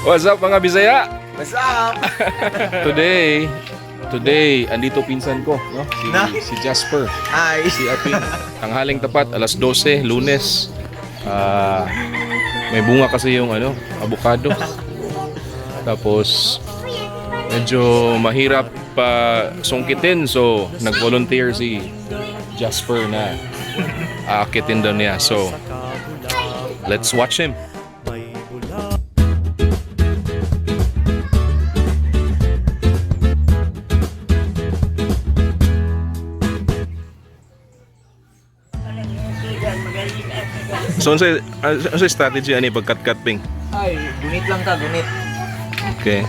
What's up mga Bisaya? What's up? Today, andito pinsan ko, no? Si Jasper, Hi. si Apin. Tanghaling tapat, alas 12, Lunes. May bunga kasi yung avocado. Tapos medyo mahirap pa sungkitin, so nag-volunteer si Jasper na aakitin daw niya. So, let's watch him. So, ano sa strategy ani pag-cut Ping? Ay, gunit lang ka, gunit. Okay.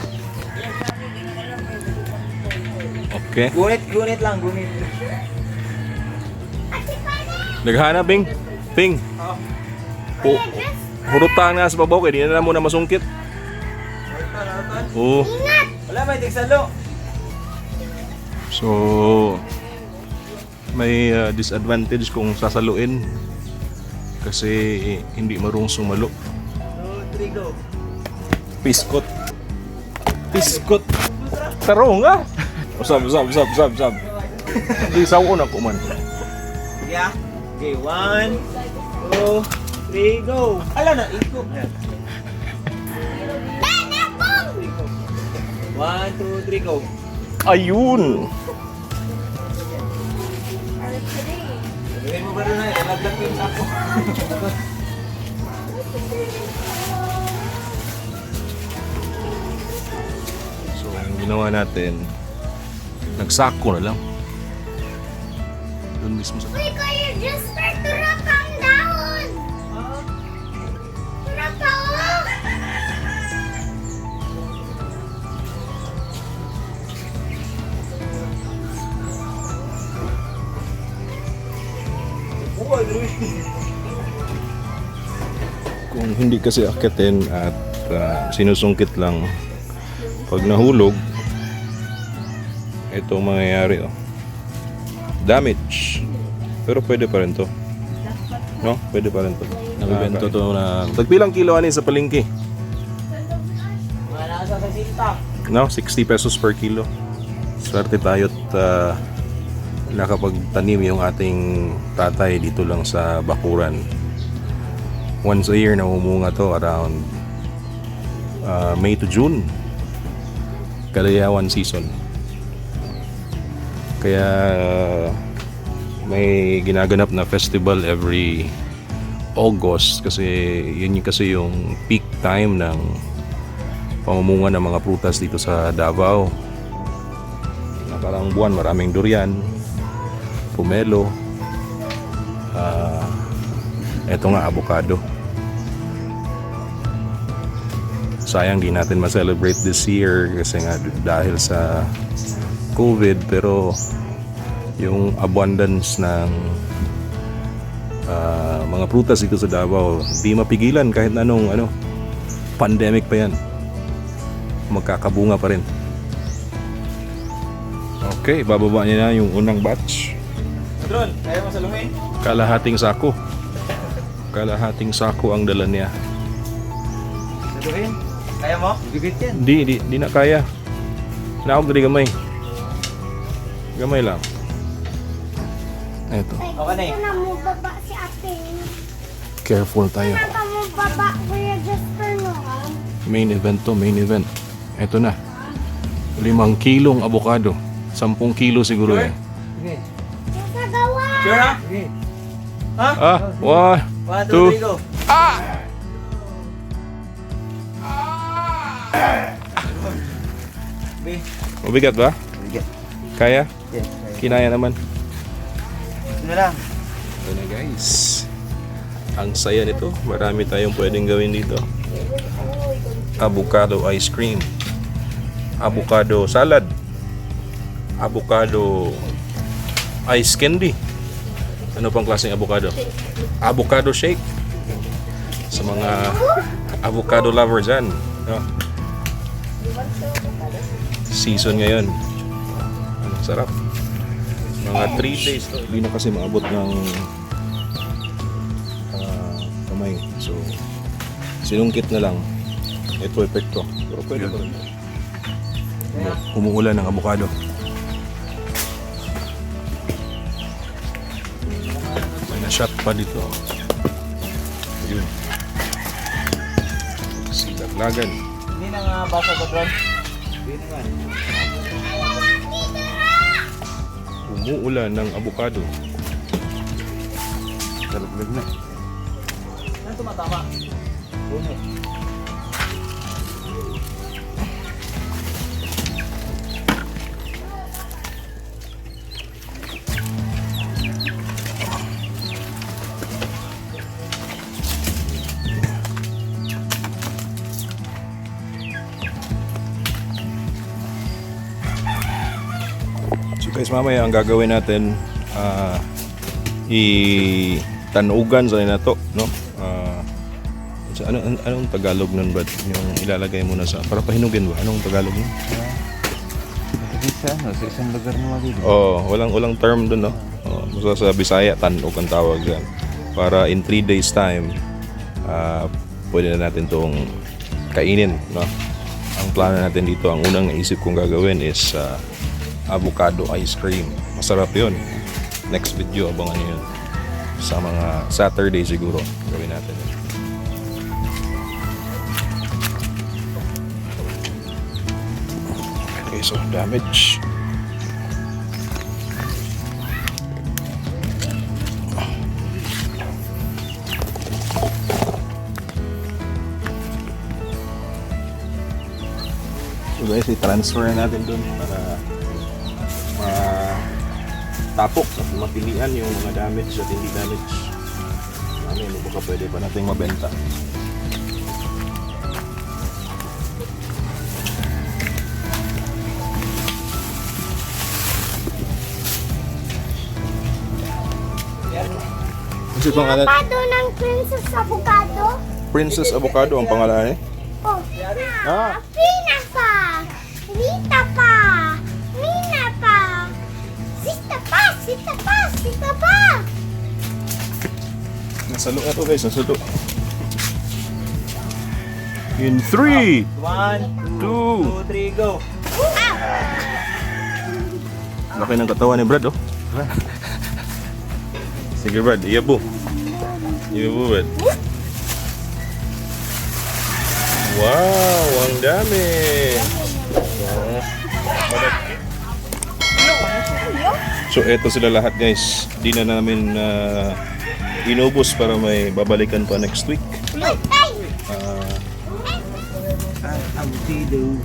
Okay. Gunit lang, gunit. Naghanap, Ping? Ping? Hurutan nga sa babaw, kaya di na mo na masungkit. Oo. Wala, may tigsalo. So, may disadvantage kung sasaluin. Kasi hindi marunong sumalo. 2, 3, go. Piskot. Tarong nga. Usab. Di sa una ko man. Yeah. Okay, 1, 2, 3, go. Ala na, iko. 1, 2, 3, go. Ayun. Gawin mo ba rin na, ilaglag ko yung sako. So, ang ginawa natin, nagsako na lang. Doon mismo sa... Uy, kayo, just start to rock ang down! Rock ka, oh! Buhay, Luis. Kung hindi kasi akitin at sinusungkit lang, pag nahulog, ito ang mangyayari. Damage. Pero pwede pa rin to. No? Pwede pa rin to. Nabibento to na... Tagpilang kilo ani sa palengke? Mga nasa sa sinta. No? 60 pesos per kilo. Swerte tayo't nakapagtanim yung ating tatay dito lang sa Bakuran. Once a year na umunga to around May to June. Kalayawan season. Kaya may ginaganap na festival every August kasi yun kasi yung peak time ng pamumunga ng mga prutas dito sa Davao. Nakarang buwan maraming durian, pomelo, eto nga avocado. Sayang di natin ma-celebrate this year kasi nga dahil sa COVID, pero yung abundance ng mga prutas dito sa Davao di mapigilan kahit anong pandemic pa yan, magkakabunga pa rin. Okay, bababa niya na yung unang batch. Drone, kaya mo salungin? Kalahating sako ang dala niya. Salungin? Kaya mo? Bigit yan. Di na kaya. Naog dali gamay lang. Eto, Okay na eh. Ito na mo baba si ate. careful tayo. Ito na mo baba, Kuya Jasper, no? Main event. Eto na. 5 kilong avocado. 10 kilo siguro yan. Okay. Sa gawa! Sure ha? Okay. Ha? 1, 1, 2. 2, 3, go. B. Mabigat ba? Bigat. Kaya? Yes. Kinaya naman. Ito na lang. Ito na guys. Ang saya nito. Marami tayong pwedeng gawin dito. Avocado ice cream. Avocado salad. Avocado ice candy. Ano pang klaseng avocado? Avocado shake. Sa mga avocado lovers dyan. No? Season ngayon. Ang sarap. Mga 3 days to. Hindi na kasi maabot ng kamay. So, sinungkit na lang. ito epekto. Pero pwede pa rin. Umuulan ng avocado. May na-shot pa dito. Ayun. Silaglagan. Hindi na nga basa ba, Bron? Hindi na nga. Umuulan ng avocado. Talaglag na. Ano tumatama? Puno. So guys, mamaya ang gagawin natin i-tanugan sa na to, no? Anong Tagalog nun, Brad? Yung ilalagay mo na sa para pahinugin ba? Anong Tagalog nun? Sa isang lugar na mali. Oh, walang term dun, no? Oh, basta sa Bisaya tanog ang tawag diyan. Para in 3 days time pwede na natin tong kainin, no? Ang plano natin dito, ang unang naisip kong gagawin is avocado ice cream. Masarap yun. Next video, abangan nyo yun. Sa mga Saturday siguro, gawin natin yun. Okay, so damage. So guys, i-transfer natin dun para matapok at mapilian yung mga damage at hindi damage. Ano yun, baka pwede pa nating mabenta. Kasi pangalan, Avocado ng Princess Avocado. Princess Avocado ang pangalan eh. Oh. Ah. Pina pa. Rita pa. Mina pa. Sita pa. Sita pa. Sita pa. Nasalo na to guys, nasalo. In 3, 1, 2. 2, 3, go! Laki ng katawan ni Brad, oh. Sige Brad, iyabo. Iyabo Brad. Wow, ang dami. So eto sila lahat guys. Di na namin inubos para may babalikan pa next week. Avocado.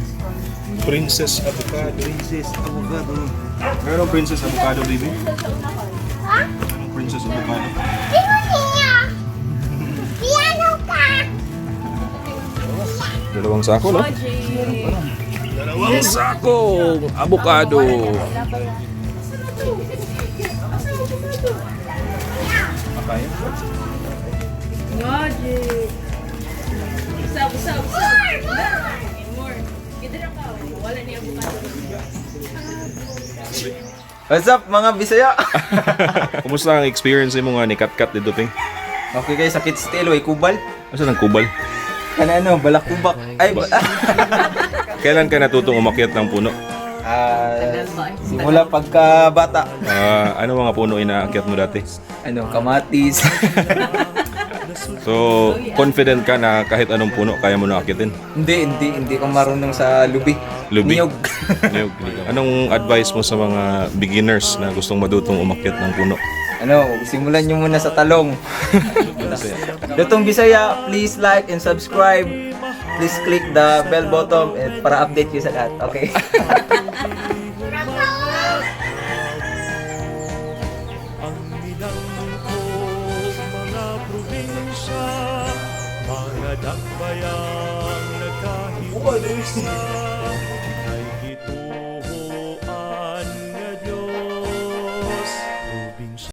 Princess Avocado. Princess Avocado. Meron Princess Avocado, baby? Ha? Anong Princess Avocado? Sino niya? Piano ka. Dalawang sako, no? Dalawang sako avocado. Makaya? Magic. Usap. More. Kita na ka. Wala niya avocado. What's up mga Bisaya? Kumusta ang experience mo nga ni Kat dito, Ting? Okay guys, sakit still, way kubal. Asa ng kubal? Ano, balakubak. Ay, Kailan ka natutong umakyat ng puno? simula pagka bata. Ano mga puno inaakyat mo dati? Ano, kamatis. So, confident ka na kahit anong puno kaya mo naakyatin? hindi ko marunong sa lubi. Lubi? Niyog. Niyog. Anong advice mo sa mga beginners na gustong madutong umakyat ng puno? Ano, simulan nyo muna sa talong. Lutong Bisaya, please like and subscribe. Please click the bell button para update you sa lahat. Okay? Ang minangkong mga probinsya, mga dakbayang nagkahisa,